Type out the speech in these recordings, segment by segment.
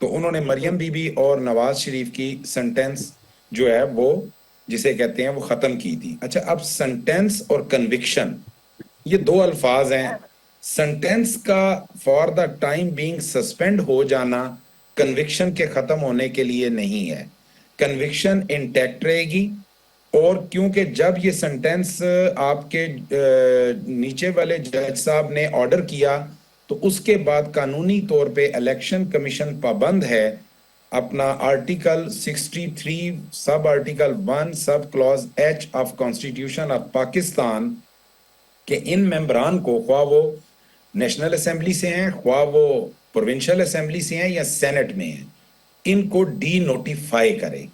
تو انہوں نے مریم بی بی اور نواز شریف کی سنٹینس جو ہے وہ جسے کہتے ہیں وہ ختم کی تھی. اچھا اب سنٹینس اور کنوکشن یہ دو الفاظ ہیں. سنٹینس کا for the time being suspend ہو جانا کنوکشن کے ختم ہونے کے لیے نہیں ہے. کنوکشن انٹیکٹ رہے گی، اور کیونکہ جب یہ سنٹینس آپ کے نیچے والے جج صاحب نے آرڈر کیا تو اس کے بعد قانونی طور پہ الیکشن کمیشن پابند ہے اپنا article 63 sub article 1 sub clause H of constitution of Pakistan کہ ان ممبران کو، خواہ وہ نیشنل اسمبلی سے ہیں، خواہ وہ پروونشل اسمبلی سے ہیں یا سینٹ میں ہیں، ان کو ڈی نوٹیفائی کرے.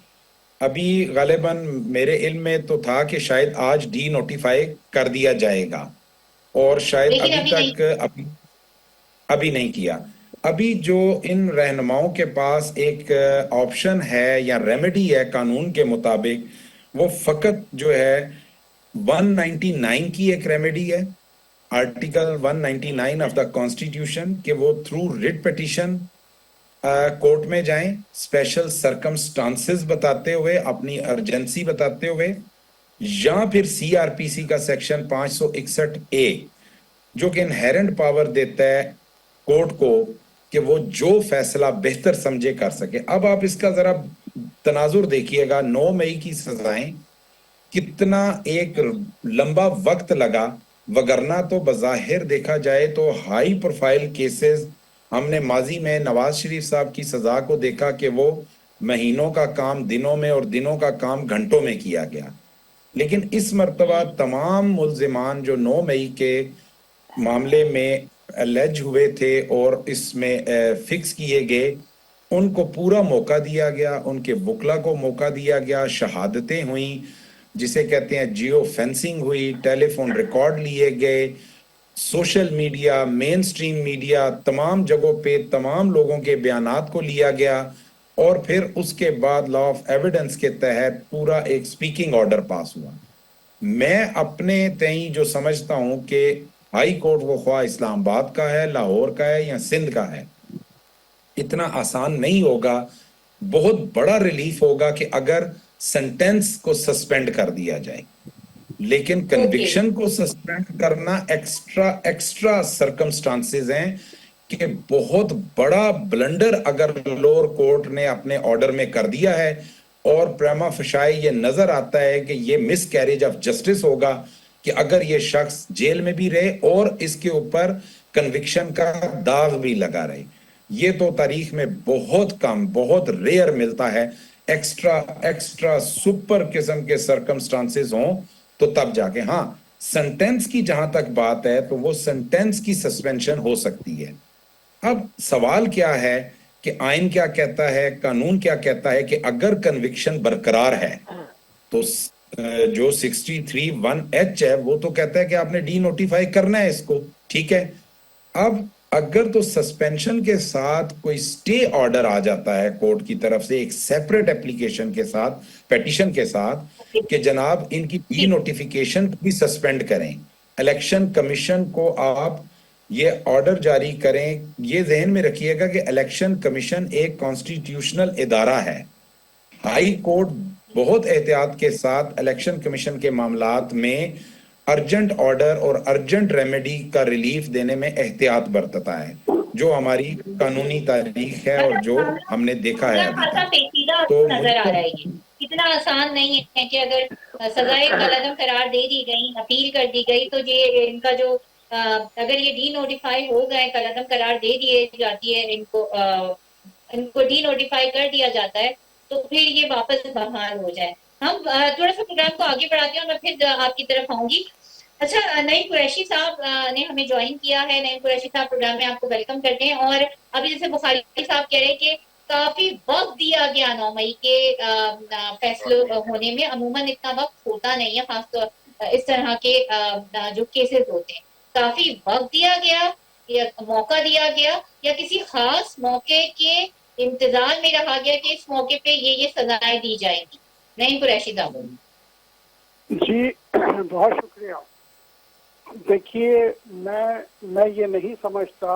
ابھی غالباً میرے علم میں تو تھا کہ شاید آج ڈی نوٹیفائی کر دیا جائے گا، اور شاید لیکن ابھی ابھی تک نہیں. ابھی نہیں کیا. ابھی جو ان رہنماؤں کے پاس ایک آپشن ہے یا ریمیڈی ہے قانون کے مطابق، وہ فقط جو ہے 199 کی ایک ریمیڈی ہے، آرٹیکل 199 آف دا کانسٹیٹیوشن، کہ وہ تھرو ریٹ پیٹیشن کورٹ میں جائیں اسپیشل سرکمسٹانسز بتاتے ہوئے، اپنی ارجنسی بتاتے ہوئے، یا پھر سی آر پی سی کا سیکشن 561A جو کہ انہیرنٹ پاور دیتا ہے کورٹ کو کہ وہ جو فیصلہ بہتر سمجھے کر سکے. اب آپ اس کا ذرا تناظر دیکھیے گا، 9 مئی کی سزائیں کتنا ایک لمبا وقت لگا، وگرنہ تو بظاہر دیکھا جائے تو ہائی پروفائل کیسز ہم نے ماضی میں نواز شریف صاحب کی سزا کو دیکھا کہ وہ مہینوں کا کام دنوں میں اور دنوں کا کام گھنٹوں میں کیا گیا. لیکن اس مرتبہ تمام ملزمان جو 9 مئی کے معاملے میں الیج ہوئے تھے اور اس میں فکس کیے گئے، ان کو پورا موقع دیا گیا، ان کے وکلا کو موقع دیا گیا، شہادتیں ہوئیں جسے کہتے ہیں جیو فینسنگ ہوئی، ٹیلی فون ریکارڈ لیے گئے، سوشل میڈیا، مین سٹریم میڈیا، تمام جگہوں پہ تمام لوگوں کے بیانات کو لیا گیا، اور پھر اس کے بعد لا آف ایویڈنس کے تحت پورا ایک سپیکنگ آرڈر پاس ہوا. میں اپنے تئیں جو سمجھتا ہوں کہ ہائی کورٹ وہ خواہ اسلام آباد کا ہے، لاہور کا ہے یا سندھ کا ہے، اتنا آسان نہیں ہوگا. بہت بڑا ریلیف ہوگا کہ اگر سنٹینس کو سسپینڈ کر دیا جائے، لیکن کنوکشن کو سسپینڈ کرنا ایکسٹرا سرکمسٹانسز ہیں کہ بہت بڑا بلنڈر اگر لوور کورٹ نے اپنے آرڈر میں کر دیا ہے، اور پریما فشائی یہ نظر آتا ہے کہ یہ مس کیریج آف جسٹس ہوگا کہ اگر یہ شخص جیل میں بھی رہے اور اس کے اوپر کنوکشن کا داغ بھی لگا رہے. یہ تو تاریخ میں بہت کم، بہت ریئر ملتا ہے. ایکسٹرا سپر قسم کے سرکمسٹانسز ہوں تو تب جا کے. ہاں سنٹینس کی جہاں تک بات ہے تو وہ سنٹینس کی سسپینشن ہو سکتی ہے. اب سوال کیا ہے کہ آئین کیا کہتا ہے، قانون کیا کہتا ہے کہ اگر کنوکشن برقرار ہے تو جو 63(1)H ہے وہ تو کہتا ہے کہ آپ نے ڈی نوٹیفائی کرنا ہے اس کو، ٹھیک ہے. اب اگر تو سسپینشن کے ساتھ کوئی سٹے آرڈر آ جاتا ہے کورٹ کی طرف سے ایک سیپریٹ اپلیکیشن کے ساتھ، پیٹیشن کے ساتھ، کہ جناب ان کی ڈی نوٹیفیکیشن بھی سسپینڈ کریں، الیکشن کمیشن کو آپ یہ آرڈر جاری کریں. یہ ذہن میں رکھیے گا کہ الیکشن کمیشن ایک کانسٹیٹیوشنل ادارہ ہے. ہائی کورٹ بہت احتیاط کے ساتھ الیکشن کمیشن کے معاملات میں ارجنٹ آرڈر اور ارجنٹ ریمیڈی کا ریلیف دینے میں احتیاط برتتا ہے، جو ہماری قانونی تاریخ ہے اور جو ہم نے دیکھا ہے ابھی خاصا تک. پیچیدہ تو نظر آ رہا ہے. یہ اتنا آسان نہیں ہے کہ اگر سزائے قلعدم قرار دے دی گئی، اپیل کر دی گئی، تو یہ ان کا جو اگر یہ ڈی نوٹیفائی ہو گئے، قلعدم قرار دے دیے جاتی ہے، ان کو ڈی نوٹیفائی کر دیا جاتا ہے، تو پھر یہ واپس بحال ہو جائے. ہم تھوڑا سا پروگرام کو آگے بڑھاتے ہیں اور میں پھر آپ کی طرف آؤں گی. اچھا، نعیم قریشی صاحب نے ہمیں جوائن کیا ہے. نعیم قریشی صاحب پروگرام میں آپ کو ویلکم کرتے ہیں. اور ابھی جیسے بخاری صاحب کہہ رہے ہیں کہ کافی وقت دیا گیا 9 مئی کے فیصلے ہونے میں. عموماً اتنا وقت ہوتا نہیں ہے، خاص طور اس طرح کے جو کیسز ہوتے ہیں. کافی وقت دیا گیا یا موقع دیا گیا یا کسی خاص موقع کے انتظار میں رہا گیا کہ اس موقع پہ یہ سزائیں دی جائیں گی؟ نعیم قریشی صاحب. جی بہت شکریہ. دیکھیے میں یہ نہیں سمجھتا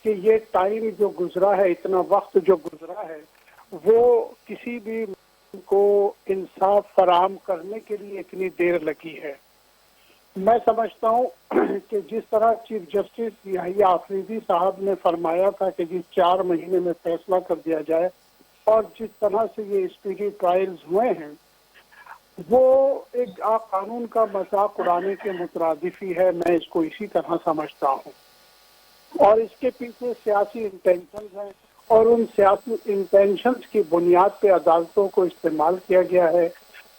کہ یہ ٹائم جو گزرا ہے، اتنا وقت جو گزرا ہے، وہ کسی بھی کو انصاف فراہم کرنے کے لیے اتنی دیر لگی ہے۔ میں سمجھتا ہوں کہ جس طرح چیف جسٹس یحییٰ آفریدی صاحب نے فرمایا تھا کہ جس 4 مہینے میں فیصلہ کر دیا جائے، اور جس طرح سے یہ اسپیڈی ٹرائلز ہوئے ہیں، وہ ایک قانون کا مذاق اڑانے کے مترادف ہی ہے۔ میں اس کو اسی طرح سمجھتا ہوں، اور اس کے پیچھے سیاسی انٹینشنز ہیں، اور ان سیاسی انٹینشنز کی بنیاد پہ عدالتوں کو استعمال کیا گیا ہے۔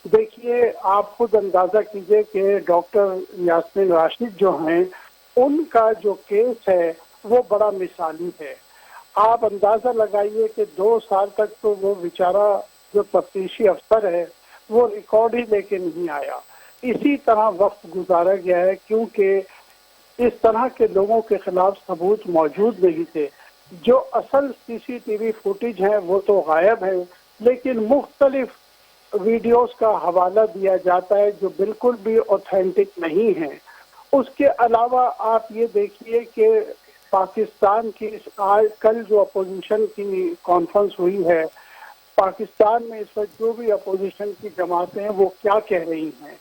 دیکھیے، آپ خود اندازہ کیجئے کہ ڈاکٹر یاسمین راشد جو ہیں، ان کا جو کیس ہے وہ بڑا مثالی ہے۔ آپ اندازہ لگائیے کہ 2 سال تک تو وہ بیچارہ جو تفتیشی افسر ہے وہ ریکارڈ ہی لے کے نہیں آیا۔ اسی طرح وقت گزارا گیا ہے، کیونکہ اس طرح کے لوگوں کے خلاف ثبوت موجود نہیں تھے۔ جو اصل سی سی ٹی وی فوٹیج ہیں وہ تو غائب ہیں، لیکن مختلف ویڈیوز کا حوالہ دیا جاتا ہے جو بالکل بھی اوتھینٹک نہیں ہیں۔ اس کے علاوہ آپ یہ دیکھیے کہ پاکستان کی کل جو اپوزیشن کی کانفرنس ہوئی ہے، پاکستان میں اس وقت جو بھی اپوزیشن کی جماعتیں ہیں وہ کیا کہہ رہی ہیں،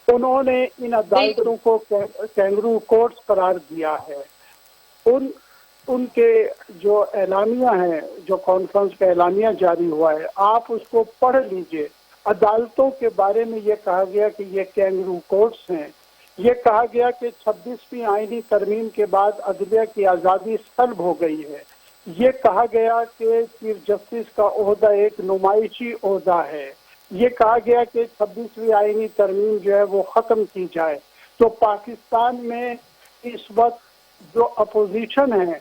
انہوں نے ان عدالتوں کو کینگرو کورٹس قرار دیا ہے۔ ان کے جو اعلامیہ ہیں، جو کانفرنس کا اعلامیہ جاری ہوا ہے، آپ اس کو پڑھ لیجئے۔ عدالتوں کے بارے میں یہ کہا گیا کہ یہ کینگرو کورٹس ہیں۔ یہ کہا گیا کہ 26ویں آئینی ترمیم کے بعد عدلیہ کی آزادی سلب ہو گئی ہے۔ یہ کہا گیا کہ چیف جسٹس کا عہدہ ایک نمائشی عہدہ ہے۔ یہ کہا گیا کہ 26ویں آئینی ترمیم جو ہے وہ ختم کی جائے۔ تو پاکستان میں اس وقت جو اپوزیشن ہے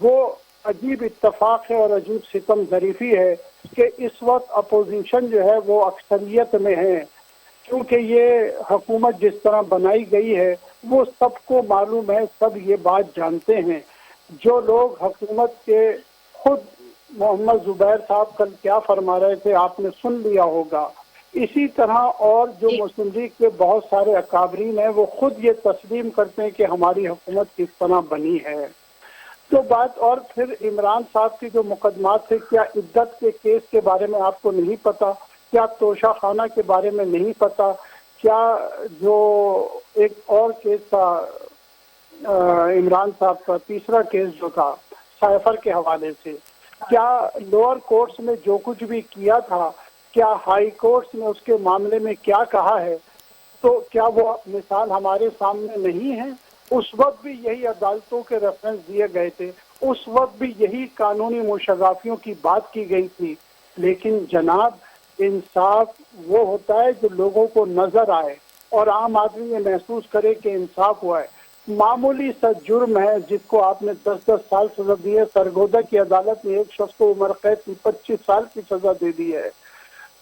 وہ عجیب اتفاق ہے اور عجیب ستم ظریفی ہے کہ اس وقت اپوزیشن جو ہے وہ اکثریت میں ہے، کیونکہ یہ حکومت جس طرح بنائی گئی ہے وہ سب کو معلوم ہے، سب یہ بات جانتے ہیں۔ جو لوگ حکومت کے خود محمد زبیر صاحب کل کیا فرما رہے تھے آپ نے سن لیا ہوگا، اسی طرح اور جو مسلم لیگ کے بہت سارے اکابرین ہیں وہ خود یہ تسلیم کرتے ہیں کہ ہماری حکومت کس طرح بنی ہے۔ تو بات، اور پھر عمران صاحب کی جو مقدمات تھے، کیا عدت کے کیس کے بارے میں آپ کو نہیں پتا؟ کیا توشہ خانہ کے بارے میں نہیں پتا؟ کیا جو ایک اور کیس تھا عمران صاحب کا، تیسرا کیس جو تھا سائفر کے حوالے سے، کیا لوور کورٹس نے جو کچھ بھی کیا تھا، کیا ہائی کورٹس نے اس کے معاملے میں کیا کہا ہے؟ تو کیا وہ مثال ہمارے سامنے نہیں ہے؟ اس وقت بھی یہی عدالتوں کے ریفرنس دیے گئے تھے، اس وقت بھی یہی قانونی مشرفیوں کی بات کی گئی تھی۔ لیکن جناب، انصاف وہ ہوتا ہے جو لوگوں کو نظر آئے اور عام آدمی یہ محسوس کرے کہ انصاف ہوا ہے۔ معمولی سا جرم ہے جس کو آپ نے 10 سال سزا دی ہے، سرگودا کی عدالت نے ایک شخص کو عمر قید کی 25 سال کی سزا دے دی ہے۔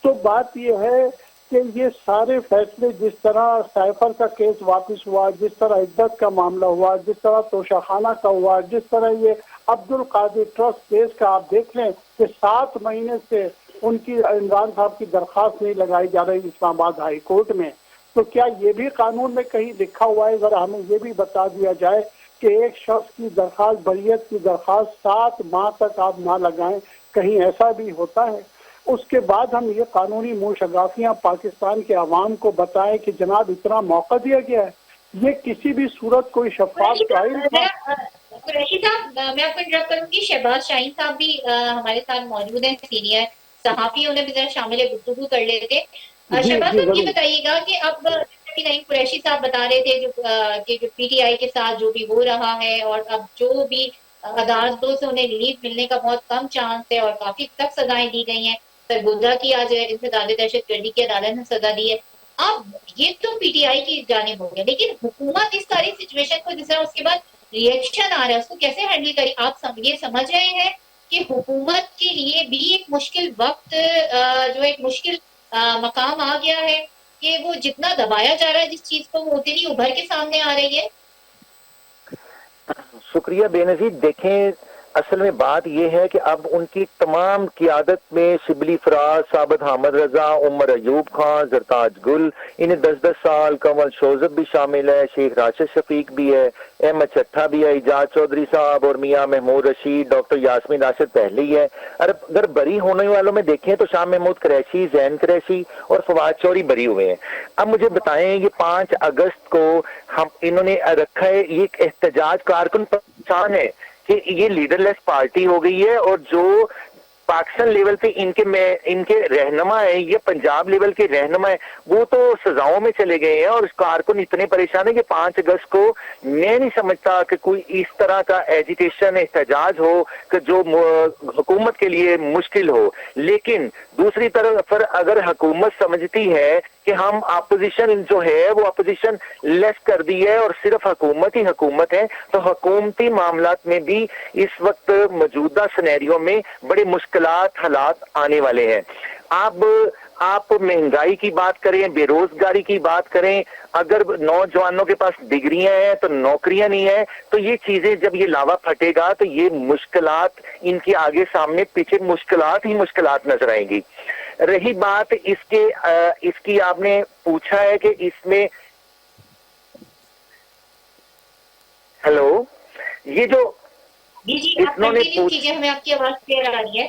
تو بات یہ ہے کہ یہ سارے فیصلے، جس طرح سائفر کا کیس واپس ہوا، جس طرح عدت کا معاملہ ہوا، جس طرح توشہ خانہ کا ہوا، جس طرح یہ عبد القادر ٹرسٹ کیس کا آپ دیکھ لیں کہ 7 مہینے سے ان کی عمران صاحب کی درخواست نہیں لگائی جا رہی اسلام آباد ہائی کورٹ میں، تو کیا یہ بھی قانون میں کہیں لکھا ہوا ہے؟ ذرا ہمیں یہ بھی بتا دیا جائے کہ ایک شخص کی درخواست، بریت کی درخواست 7 ماہ تک آپ نہ لگائیں، کہیں ایسا بھی ہوتا ہے؟ اس کے بعد ہم یہ قانونی موشگافیاں پاکستان کے عوام کو بتائیں کہ جناب اتنا موقع دیا گیا ہے۔ یہ کسی بھی صورت کوئی شفاف ٹرائل تھا؟ قریشی صاحب، میں آپ کو انٹرپٹ کروں گی، شہباز شاہین صاحب بھی ہمارے ساتھ موجود ہیں، سینئر صحافی، انہیں بھی ذرا شامل گفتگو کر لیتے۔ شہباز صاحب یہ بتائیے گا کہ اب قریشی صاحب بتا رہے تھے کہ جو پی ٹی آئی کے ساتھ جو بھی ہو رہا ہے، اور اب جو بھی عدالتوں سے انہیں ریلیف ملنے کا بہت کم چانس ہے اور کافی سخت سزائیں دی گئی ہیں، سرگودا کی آج انسداد دہشت گردی کی عدالت نے سزا دی ہے۔ اب یہ تو پی ٹی آئی کی جانب ہو گیا، لیکن حکومت اس ساری سچویشن کو جس طرح اس کے بعد ریئیکشن آ رہا ہے اس کو کیسے ہینڈل کری؟ آپ یہ سمجھ رہے ہیں کہ حکومت کے لیے بھی ایک مشکل وقت، جو ایک مشکل مقام آ گیا ہے کہ وہ جتنا دبایا جا رہا ہے جس چیز کو، وہ اتنی ابھر کے سامنے آ رہی ہے؟ شکریہ بے نظیر۔ دیکھیں، اصل میں بات یہ ہے کہ اب ان کی تمام قیادت میں شبلی فراز، ثابت حامد رضا، عمر ایوب خان، زرتاج گل، انہیں 10 سال، کنول شوزب بھی شامل ہے، شیخ راشد شفیق بھی ہے، احمد چٹھا بھی ہے، ایجاز چودھری صاحب اور میاں محمود رشید، ڈاکٹر یاسمین راشد پہلے ہی ہے۔ اگر بری ہونے والوں میں دیکھیں تو شاہ محمود قریشی، زین قریشی اور فواد چوری بری ہوئے ہیں۔ اب مجھے بتائیں، یہ 5 اگست کو انہوں نے رکھا ہے، یہ ایک احتجاج کارکن پہچان ہے کہ یہ لیڈر لیس پارٹی ہو گئی ہے، اور جو پاکستان لیول پہ ان کے رہنما ہیں، یہ پنجاب لیول کے رہنما ہیں، وہ تو سزاؤں میں چلے گئے ہیں، اور اس کارکن اتنے پریشان ہیں کہ 5 اگست کو میں نہیں سمجھتا کہ کوئی اس طرح کا ایجیٹیشن، احتجاج ہو کہ جو حکومت کے لیے مشکل ہو۔ لیکن دوسری طرف پر اگر حکومت سمجھتی ہے کہ ہم اپوزیشن جو ہے وہ اپوزیشن لیس کر دی ہے اور صرف حکومت ہی حکومت ہے، تو حکومتی معاملات میں بھی اس وقت موجودہ سینیریو میں بڑے مشکلات حالات آنے والے ہیں۔ آپ مہنگائی کی بات کریں، بے روزگاری کی بات کریں، اگر نوجوانوں کے پاس ڈگریاں ہیں تو نوکریاں نہیں ہیں، تو یہ چیزیں جب یہ لاوا پھٹے گا تو یہ مشکلات ان کے آگے سامنے پیچھے مشکلات ہی مشکلات نظر آئیں گی۔ رہی بات اس کی آپ نے پوچھا ہے کہ اس میں ہیلو، یہ جو جی آپ کنٹینیو کیجیے، ہمیں آپ کی آواز کلیئر آ رہی ہے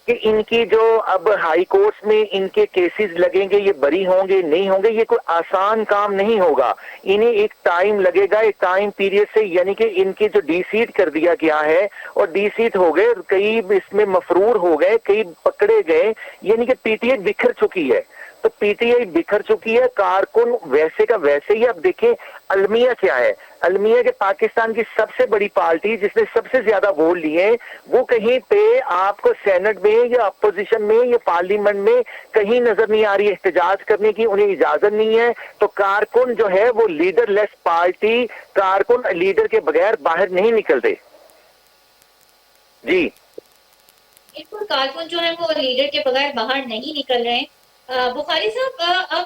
کہ ان کی جو اب ہائی کورٹس میں ان کے کیسز لگیں گے، یہ بری ہوں گے نہیں ہوں گے، یہ کوئی آسان کام نہیں ہوگا، انہیں ایک ٹائم لگے گا، ایک ٹائم پیریڈ سے، یعنی کہ ان کی جو ڈی سیٹ کر دیا گیا ہے اور ڈی سیٹ ہو گئے، کئی اس میں مفرور ہو گئے، کئی پکڑے گئے، یعنی کہ پی ٹی آئی بکھر چکی ہے، تو پی ٹی آئی بکھر چکی ہے، کارکن ویسے کا ویسے ہی۔ اب دیکھیں المیہ کیا ہے، المیہ کے پاکستان کی سب سے بڑی پارٹی جس نے سب سے زیادہ ووٹ لیے، وہ کہیں پہ آپ کو سینٹ میں یا اپوزیشن میں یا پارلیمنٹ میں کہیں نظر نہیں آ رہی احتجاج کرنے کی، انہیں اجازت نہیں ہے۔ تو کارکن جو ہے وہ لیڈر لیس پارٹی، کارکن لیڈر کے بغیر باہر نہیں نکلتے۔ جی بالکل، کارکن جو ہے وہ لیڈر کے بغیر باہر نہیں نکل رہے ہیں۔ بخاری صاحب، اب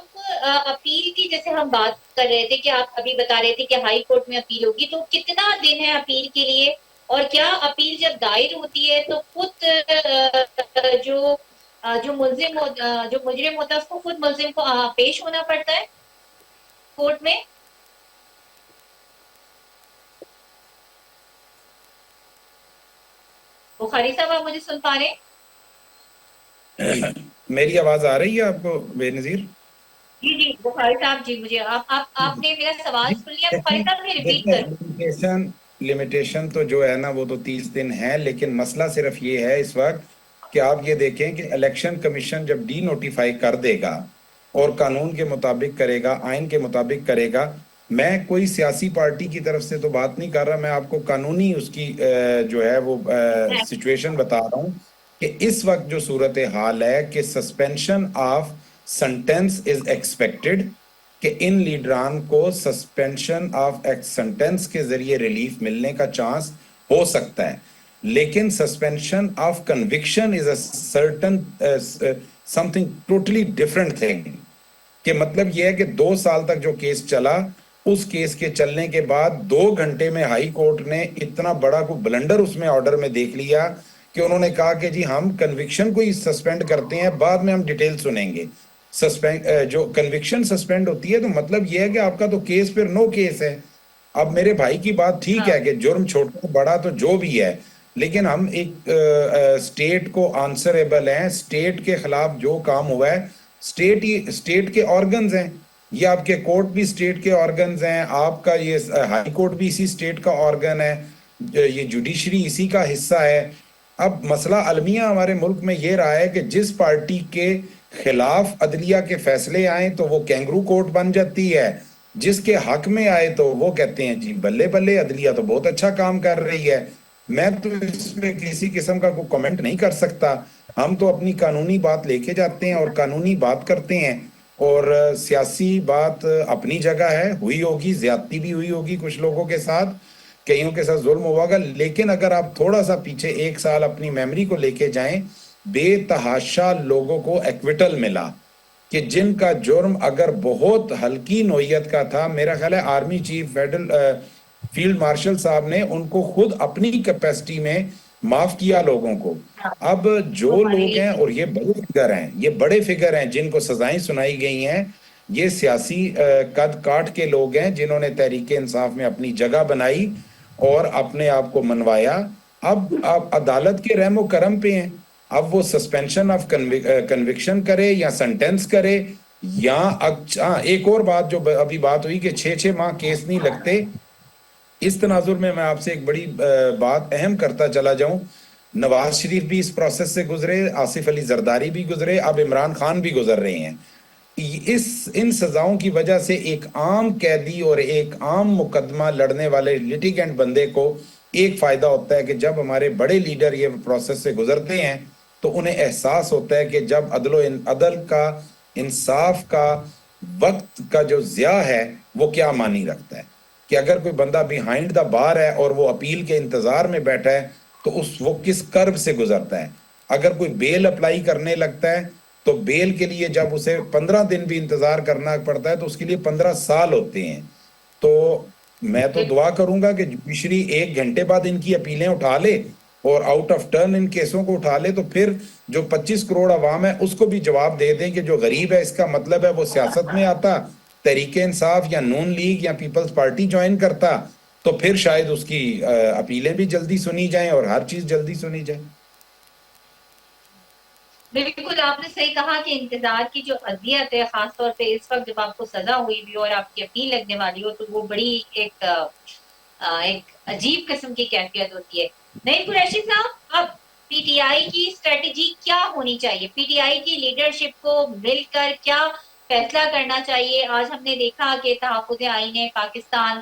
اپیل کی جیسے ہم بات کر رہے تھے کہ آپ ابھی بتا رہے تھے کہ ہائی کورٹ میں اپیل ہوگی، تو کتنا دن ہے اپیل کے لیے، اور کیا اپیل جب دائر ہوتی ہے تو خود جو ملزم جو مجرم ہوتا ہے اس کو خود ملزم کو پیش ہونا پڑتا ہے کورٹ میں؟ بخاری صاحب، آپ مجھے سن پا رہے ہیں؟ میری آواز آ رہی ہے آپ کو بے نظیر؟ جی بخاری صاحب، جی مجھے آپ نے میرا سوال سن لیا بخاری صاحب، میں ریپیٹ کروں؟ لمیٹیشن تو جو ہے نا وہ تو 30 دن ہے، لیکن مسئلہ صرف یہ ہے اس وقت کہ آپ یہ دیکھیں کہ الیکشن کمیشن جب ڈی نوٹیفائی کر دے گا اور قانون کے مطابق کرے گا، آئین کے مطابق کرے گا، میں کوئی سیاسی پارٹی کی طرف سے تو بات نہیں کر رہا، میں آپ کو قانونی اس کی جو ہے وہ سچویشن بتا رہا ہوں کہ اس وقت جو صورتحال ہے کہ suspension of sentence is expected, کہ ان لیڈران کو سسپینشن آف سنٹینس کے ذریعے ریلیف ملنے کا چانس ہو سکتا ہے، لیکن suspension of conviction is a certain some thing totally different thing, کہ مطلب یہ ہے کہ 2 سال تک جو کیس چلا، اس کیس کے چلنے کے بعد 2 گھنٹے میں ہائی کورٹ نے اتنا بڑا کو بلنڈر اس میں آرڈر میں دیکھ لیا کہ انہوں نے کہا کہ جی ہم کنوکشن کو ہی سسپینڈ کرتے ہیں، بعد میں ہم ڈیٹیل سنیں گے۔ جو کنوکشن سسپینڈ ہوتی ہے تو مطلب یہ ہے کہ آپ کا تو کیس پھر نو کیس ہے۔ اب میرے بھائی کی بات ٹھیک ہے کہ جرم چھوٹا بڑا تو جو بھی ہے، لیکن ہم ایک اسٹیٹ کو آنسریبل ہیں، اسٹیٹ کے خلاف جو کام ہوا ہے، اسٹیٹ کے آرگنز ہیں، یہ آپ کے کورٹ بھی اسٹیٹ کے آرگنز ہیں، آپ کا یہ ہائی کورٹ بھی اسی اسٹیٹ کا آرگن ہے، یہ جوڈیشری اسی کا حصہ ہے۔ اب مسئلہ المیہ ہمارے ملک میں یہ رہا ہے کہ جس پارٹی کے خلاف عدلیہ کے فیصلے آئیں تو وہ کینگرو کورٹ بن جاتی ہے، جس کے حق میں آئے تو وہ کہتے ہیں جی بلے بلے عدلیہ تو بہت اچھا کام کر رہی ہے۔ میں تو اس میں کسی قسم کا کوئی کمنٹ نہیں کر سکتا، ہم تو اپنی قانونی بات لے کے جاتے ہیں اور قانونی بات کرتے ہیں، اور سیاسی بات اپنی جگہ ہے، ہوئی ہوگی، زیادتی بھی ہوئی ہوگی کچھ لوگوں کے ساتھ، کئیوں کے ساتھ ظلم ہوا گا، لیکن اگر آپ تھوڑا سا پیچھے 1 سال اپنی میموری کو لے کے جائیں، بے تحاشا لوگوں کو ایکویٹل ملا کہ جن کا جرم اگر بہت ہلکی نوعیت کا تھا، میرا خیال ہے آرمی چیف فیلڈ مارشل صاحب نے ان کو خود اپنی کیپیسٹی میں معاف کیا لوگوں کو. اب جو لوگ ہیں اور یہ بڑے فگر ہیں جن کو سزائیں سنائی گئی ہیں, یہ سیاسی قد کاٹ کے لوگ ہیں جنہوں نے تحریک انصاف میں اپنی جگہ بنائی اور اپنے آپ کو منوایا. اب عدالت کے رحم و کرم پہ ہیں. اب وہ سسپینشن آف کنوکشن کرے یا سنٹینس کرے یا ایک اور بات جو ابھی بات ہوئی کہ 6 ماہ کیس نہیں لگتے. اس تناظر میں آپ سے ایک بڑی بات اہم کرتا چلا جاؤں. نواز شریف بھی اس پروسیس سے گزرے, آصف علی زرداری بھی گزرے, اب عمران خان بھی گزر رہے ہیں. ان سزاؤں کی وجہ سے ایک عام قیدی اور ایک عام مقدمہ لڑنے والے لیٹیگنٹ بندے کو ایک فائدہ ہوتا ہے کہ جب ہمارے بڑے لیڈر یہ پروسیس سے گزرتے ہیں تو انہیں احساس ہوتا ہے کہ جب عدل کا, انصاف کا, وقت کا جو ضیاع ہے وہ کیا معنی رکھتا ہے. کہ اگر کوئی بندہ بیہائنڈ دا بار ہے اور وہ اپیل کے انتظار میں بیٹھا ہے تو وہ کس کرب سے گزرتا ہے. اگر کوئی بیل اپلائی کرنے لگتا ہے تو بیل کے لیے جب اسے 15 دن بھی انتظار کرنا پڑتا ہے تو اس کے لیے 15 سال ہوتے ہیں. تو میں تو دعا کروں گا کہ جوڈیشری 1 گھنٹے بعد ان کی اپیلیں اٹھا لے اور آؤٹ آف ٹرن ان کیسوں کو اٹھا لے, تو پھر جو 25 کروڑ عوام ہے اس کو بھی جواب دے دیں کہ جو غریب ہے اس کا مطلب ہے وہ سیاست میں آتا, تحریک انصاف یا نون لیگ یا پیپلز پارٹی جوائن کرتا, تو پھر شاید اس کی اپیلیں بھی جلدی سنی جائیں اور ہر چیز جلدی سنی جائے. بالکل آپ نے صحیح کہا کہ انتظار کی جو اذیت ہے, خاص طور پہ اس وقت جب آپ کو سزا ہوئی بھی اور آپ کی اپیل لگنے والی ہو, تو وہ بڑی ایک عجیب قسم کی کیفیت ہوتی ہے. نہیں قریشی صاحب, اب پی ٹی آئی کی اسٹریٹجی کیا ہونی چاہیے؟ پی ٹی آئی کی لیڈرشپ کو مل کر کیا فیصلہ کرنا چاہیے؟ آج ہم نے دیکھا کہ تحفظ آئین پاکستان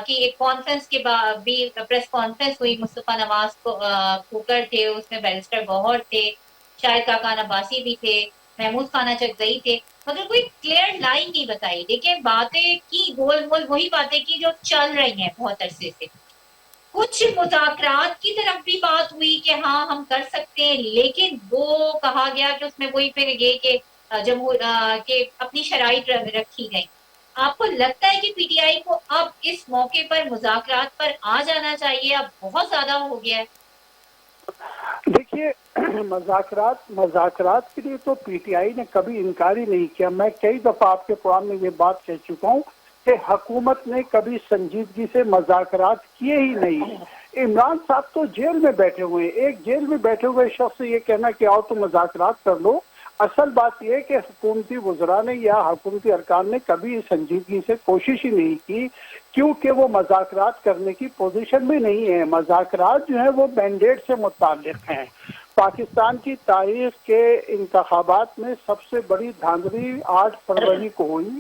کی ایک کانفرنس کے بعد بھی پریس کانفرنس ہوئی, مصطفیٰ نواز کھوکر تھے, اس میں بیرسٹر گوہر تھے, شاہد کاکان عباسی بھی تھے, محمود خانہ چکزئی تھے, مگر کوئی کلیئر لائن نہیں بتائی. دیکھیں باتیں کی گول مول وہی باتیں کی جو چل رہی ہیں بہت عرصے سے. کچھ مذاکرات کی طرف بھی بات ہوئی کہ ہاں ہم کر سکتے ہیں, لیکن وہ کہا گیا کہ اس میں وہی پھر یہ کہ کہ اپنی شرائط رکھی گئی. آپ کو لگتا ہے کہ پی ٹی آئی کو اب اس موقع پر مذاکرات پر آ جانا چاہیے؟ اب بہت زیادہ ہو گیا ہے. دیکھیے مذاکرات کے لیے تو پی ٹی آئی نے کبھی انکار ہی نہیں کیا. میں کئی دفعہ آپ کے پروگرام میں یہ بات کہہ چکا ہوں کہ حکومت نے کبھی سنجیدگی سے مذاکرات کیے ہی نہیں. عمران صاحب تو جیل میں بیٹھے ہوئے ہیں, ایک جیل میں بیٹھے ہوئے شخص سے یہ کہنا کہ آؤ تو مذاکرات کر لو. اصل بات یہ ہے کہ حکومتی وزراء نے یا حکومتی ارکان نے کبھی سنجیدگی سے کوشش ہی نہیں کی, کیونکہ وہ مذاکرات کرنے کی پوزیشن میں نہیں ہے. مذاکرات جو ہیں وہ مینڈیٹ سے متعلق ہیں. پاکستان کی تاریخ کے انتخابات میں سب سے بڑی دھاندلی 8 فروری کو ہوئی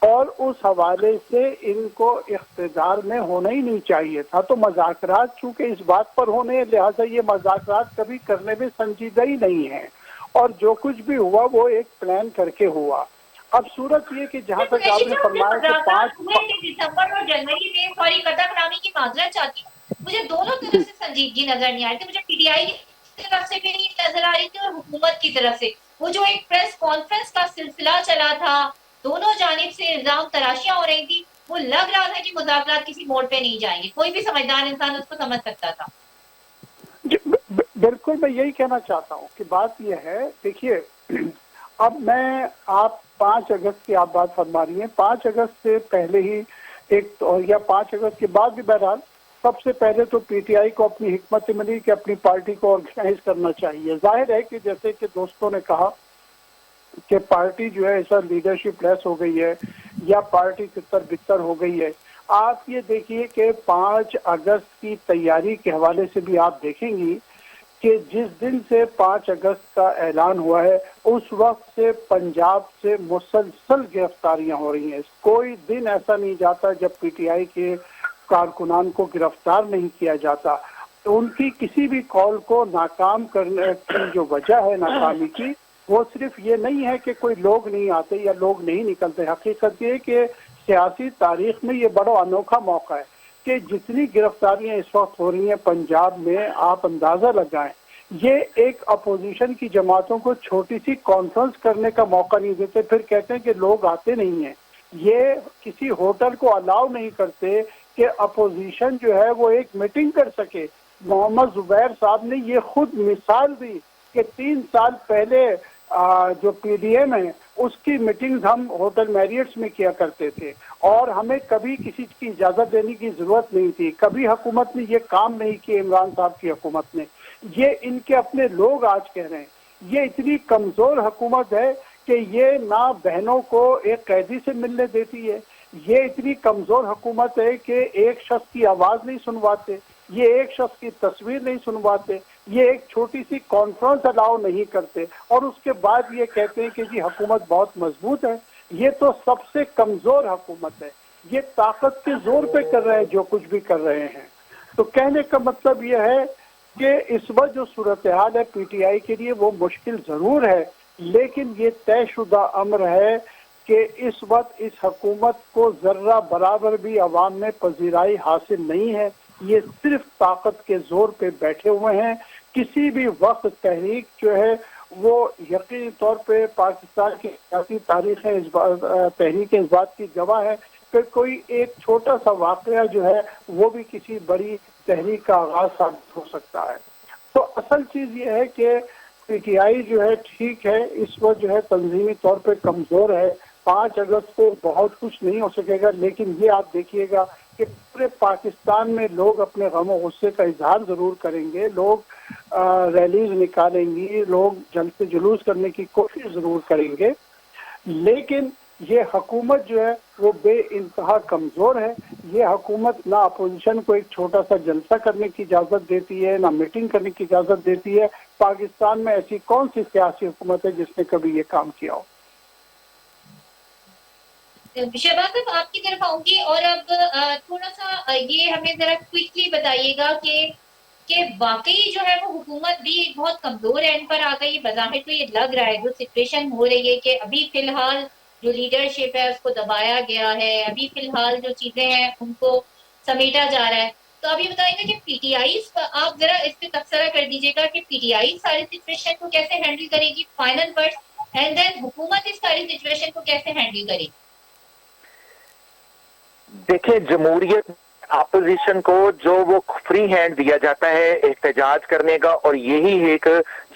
اور اس حوالے سے ان کو اقتدار میں ہونا ہی نہیں چاہیے تھا. تو مذاکرات چونکہ اس بات پر ہونے, لہٰذا یہ مذاکرات کبھی کرنے میں سنجیدہ ہی نہیں ہے, اور جو کچھ بھی ہوا وہ ایک پلان کر کے ہوا. اب صورت یہ کہ جہاں تک آپ نے فرمایا کہ 5 دسمبر اور جنوری میں, سوری قطع کلامی کی معذرت چاہتی ہوں, مجھے دونوں طرف سے سنجیدگی نظر نہیں آ رہی تھی. مجھے پی ٹی آئی کی طرف سے بھی نہیں نظر آ رہی تھی اور حکومت کی طرف سے. وہ جو ایک پریس کانفرنس کا سلسلہ چلا تھا, دونوں جانب سے الزام تراشیاں ہو رہی تھی, وہ لگ رہا تھا کہ مذاکرات کسی موڑ پہ نہیں جائیں گے. کوئی بھی سمجھدار انسان اس کو سمجھ سکتا تھا. بالکل میں یہی کہنا چاہتا ہوں کہ بات یہ ہے. دیکھیے اب میں آپ 5 اگست کی آپ بات فرما رہی ہیں, 5 اگست سے پہلے ہی ایک یا 5 اگست کے بعد بھی بہرحال سب سے پہلے تو پی ٹی آئی کو اپنی حکمت عملی کہ اپنی پارٹی کو آرگنائز کرنا چاہیے. ظاہر ہے کہ جیسے کہ دوستوں نے کہا کہ پارٹی جو ہے ایسا لیڈرشپ لیس ہو گئی ہے یا پارٹی تتر بتر ہو گئی ہے. آپ یہ دیکھیے کہ 5 اگست کی تیاری کے حوالے سے بھی آپ دیکھیں گی کہ جس دن سے 5 اگست کا اعلان ہوا ہے اس وقت سے پنجاب سے مسلسل گرفتاریاں ہو رہی ہیں. کوئی دن ایسا نہیں جاتا جب پی ٹی آئی کے کارکنان کو گرفتار نہیں کیا جاتا. ان کی کسی بھی کال کو ناکام کرنے کی جو وجہ ہے ناکامی کی, وہ صرف یہ نہیں ہے کہ کوئی لوگ نہیں آتے یا لوگ نہیں نکلتے. حقیقت یہ کہ سیاسی تاریخ میں یہ بڑا انوکھا موقع ہے کہ جتنی گرفتاریاں اس وقت ہو رہی ہیں پنجاب میں, آپ اندازہ لگائیں, یہ ایک اپوزیشن کی جماعتوں کو چھوٹی سی کانفرنس کرنے کا موقع نہیں دیتے, پھر کہتے ہیں کہ لوگ آتے نہیں ہیں. یہ کسی ہوٹل کو الاؤ نہیں کرتے کہ اپوزیشن جو ہے وہ ایک میٹنگ کر سکے. محمد زبیر صاحب نے یہ خود مثال دی کہ 3 سال پہلے جو پی ڈی ایم ہے اس کی میٹنگز ہم ہوٹل میریٹس میں کیا کرتے تھے اور ہمیں کبھی کسی کی اجازت دینے کی ضرورت نہیں تھی. کبھی حکومت نے یہ کام نہیں کیا، عمران صاحب کی حکومت نے. یہ ان کے اپنے لوگ آج کہہ رہے ہیں. یہ اتنی کمزور حکومت ہے کہ یہ نہ بہنوں کو ایک قیدی سے ملنے دیتی ہے. یہ اتنی کمزور حکومت ہے کہ ایک شخص کی آواز نہیں سنواتے، یہ ایک شخص کی تصویر نہیں سنواتے، یہ ایک چھوٹی سی کانفرنس الاؤ نہیں کرتے، اور اس کے بعد یہ کہتے ہیں کہ جی حکومت بہت مضبوط ہے. یہ تو سب سے کمزور حکومت ہے. یہ طاقت کے زور پہ کر رہے ہیں جو کچھ بھی کر رہے ہیں. تو کہنے کا مطلب یہ ہے کہ اس وقت جو صورتحال ہے پی ٹی آئی کے لیے وہ مشکل ضرور ہے، لیکن یہ طے شدہ امر ہے کہ اس وقت اس حکومت کو ذرہ برابر بھی عوام میں پذیرائی حاصل نہیں ہے. یہ صرف طاقت کے زور پہ بیٹھے ہوئے ہیں. کسی بھی وقت تحریک جو ہے وہ یقینی طور پہ پاکستان کی سیاسی تحریکیں اس بات کی گواہ ہے کہ کوئی ایک چھوٹا سا واقعہ جو ہے وہ بھی کسی بڑی تحریک کا آغاز ثابت ہو سکتا ہے. تو اصل چیز یہ ہے کہ پی ٹی آئی جو ہے ٹھیک ہے اس وقت جو ہے تنظیمی طور پہ کمزور ہے. 5 اگست کو بہت کچھ نہیں ہو سکے گا، لیکن یہ آپ دیکھیے گا کہ پورے پاکستان میں لوگ اپنے غم و غصے کا اظہار ضرور کریں گے. لوگ ریلیز نکالیں گی، لوگ جلسے جلوس کرنے کی کوشش ضرور کریں گے، لیکن یہ حکومت جو ہے وہ بے انتہا کمزور ہے. یہ حکومت نہ اپوزیشن کو ایک چھوٹا سا جلسہ کرنے کی اجازت دیتی ہے، نہ میٹنگ کرنے کی اجازت دیتی ہے. پاکستان میں ایسی کون سی سیاسی حکومت ہے جس نے کبھی یہ کام کیا ہو؟ شہباز صاحب آپ کی طرف آؤں گی، اور اب تھوڑا سا یہ ہمیں ذرا کوئکلی بتائیے گا کہ واقعی جو ہے وہ حکومت بھی بہت کمزور اینڈ پر آ گئی. بظاہر تو یہ لگ رہا ہے، جو سچویشن ہو رہی ہے کہ ابھی فی الحال جو لیڈرشپ ہے اس کو دبایا گیا ہے، ابھی فی الحال جو چیزیں ہیں ان کو سمیٹا جا رہا ہے. تو آپ یہ بتائیں گے کہ پی ٹی آئی آپ ذرا اس پہ تبصرہ کر دیجیے گا کہ پی ٹی آئی ساری سچویشن کو کیسے ہینڈل کرے گی، فائنل ورڈ، اینڈ دین حکومت اس ساری سچویشن کو کیسے ہینڈل کرے گی. دیکھیں، جمہوریت اپوزیشن کو جو وہ فری ہینڈ دیا جاتا ہے احتجاج کرنے کا، اور یہی ایک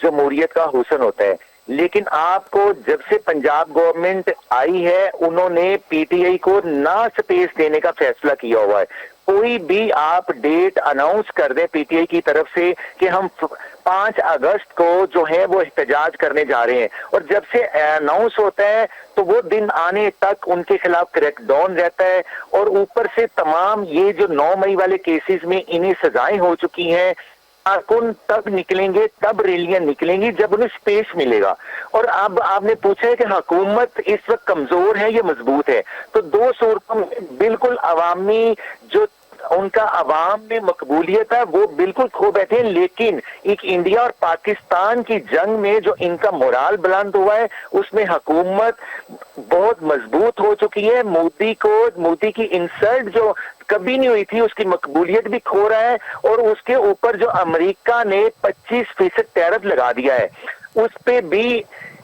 جمہوریت کا حسن ہوتا ہے. لیکن آپ کو جب سے پنجاب گورنمنٹ آئی ہے انہوں نے پی ٹی آئی کو نہ سپیس دینے کا فیصلہ کیا ہوا ہے. کوئی بھی آپ ڈیٹ اناؤنس کر دیں پی ٹی آئی کی طرف سے کہ ہم 5 اگست کو جو ہے وہ احتجاج کرنے جا رہے ہیں، اور جب سے اناؤنس ہوتا ہے تو وہ دن آنے تک ان کے خلاف کریک ڈاؤن رہتا ہے. اور اوپر سے تمام یہ جو 9 مئی والے کیسز میں انہیں سزائیں ہو چکی ہیں. کارکن تب نکلیں گے، تب ریلیاں نکلیں گی جب انہیں سپیس ملے گا. اور اب آپ نے پوچھا ہے کہ حکومت اس وقت کمزور ہے یا مضبوط ہے، تو 2 صورتوں میں بالکل عوامی جو ان کا عوام میں مقبولیت ہے وہ بالکل کھو بیٹھے ہیں. لیکن ایک انڈیا اور پاکستان کی جنگ میں جو ان کا مورال بلند ہوا ہے اس میں حکومت بہت مضبوط ہو چکی ہے. مودی کی انسلٹ جو کبھی نہیں ہوئی تھی اس کی مقبولیت بھی کھو رہا ہے، اور اس کے اوپر جو امریکہ نے 25% ٹیرف لگا دیا ہے اس پہ بھی،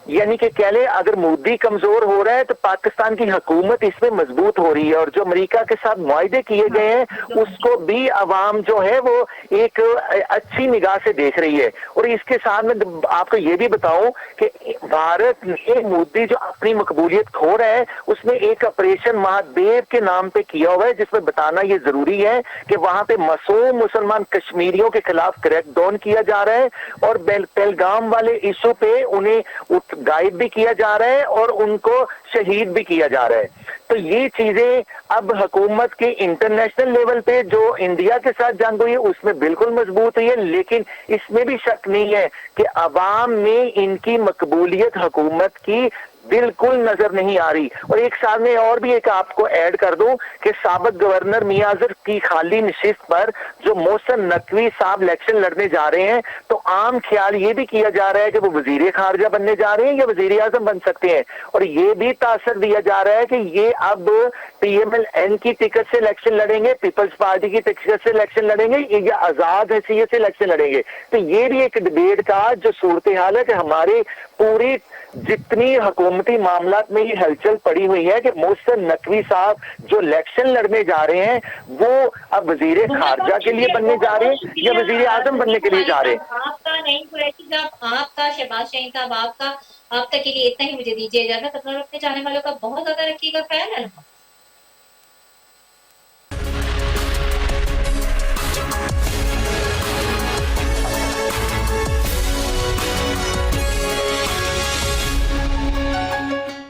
یعنی کہ کہہ لیں اگر مودی کمزور ہو رہا ہے تو پاکستان کی حکومت اس میں مضبوط ہو رہی ہے. اور جو امریکہ کے ساتھ معاہدے کیے گئے ہیں اس کو بھی عوام جو ہے وہ ایک اچھی نگاہ سے دیکھ رہی ہے. اور اس کے ساتھ میں آپ کو یہ بھی بتاؤں کہ بھارت نے مودی جو اپنی مقبولیت کھو رہا ہے اس میں ایک آپریشن مہادیو کے نام پہ کیا ہوا ہے، جس میں بتانا یہ ضروری ہے کہ وہاں پہ معصوم مسلمان کشمیریوں کے خلاف کریک ڈاؤن کیا جا رہا ہے، اور پہلگام والے ایشو پہ انہیں غائب بھی کیا جا رہا ہے اور ان کو شہید بھی کیا جا رہا ہے. تو یہ چیزیں اب حکومت کے انٹرنیشنل لیول پہ جو انڈیا کے ساتھ جنگ ہوئی ہے اس میں بالکل مضبوط ہوئی ہے. لیکن اس میں بھی شک نہیں ہے کہ عوام میں ان کی مقبولیت حکومت کی بالکل نظر نہیں آ رہی. اور ایک سال میں اور بھی ایک آپ کو ایڈ کر دوں کہ سابق گورنر میاں اظہر کی خالی نشست پر جو محسن نقوی صاحب الیکشن لڑنے جا رہے ہیں تو عام خیال یہ بھی کیا جا رہا ہے کہ وہ وزیر خارجہ بننے جا رہے ہیں یا وزیر اعظم بن سکتے ہیں. اور یہ بھی تاثر دیا جا رہا ہے کہ یہ اب پی ایم ایل این کی ٹکٹ سے الیکشن لڑیں گے، پیپلز پارٹی کی ٹکٹ سے الیکشن لڑیں گے یا آزاد حیثیت سے الیکشن لڑیں گے. تو یہ بھی ایک ڈبیٹ کا جو صورتحال ہے کہ ہمارے پوری جتنی حکومتی معاملات میں یہ ہلچل پڑی ہوئی ہے کہ محسن نقوی صاحب جو الیکشن لڑنے جا رہے ہیں وہ اب وزیر خارجہ کے لیے بننے جا رہے ہیں یا وزیر اعظم بننے کے لیے جا رہے ہیں؟ آپ کا نہیں قریشی صاحب، آپ کا شہباز شاہین صاحب، آپ کا اب تک کے لیے اتنا ہی مجھے دیجیے اجازت، اپنے جانے والوں کا بہت زیادہ رکھیے گا خیال ہے.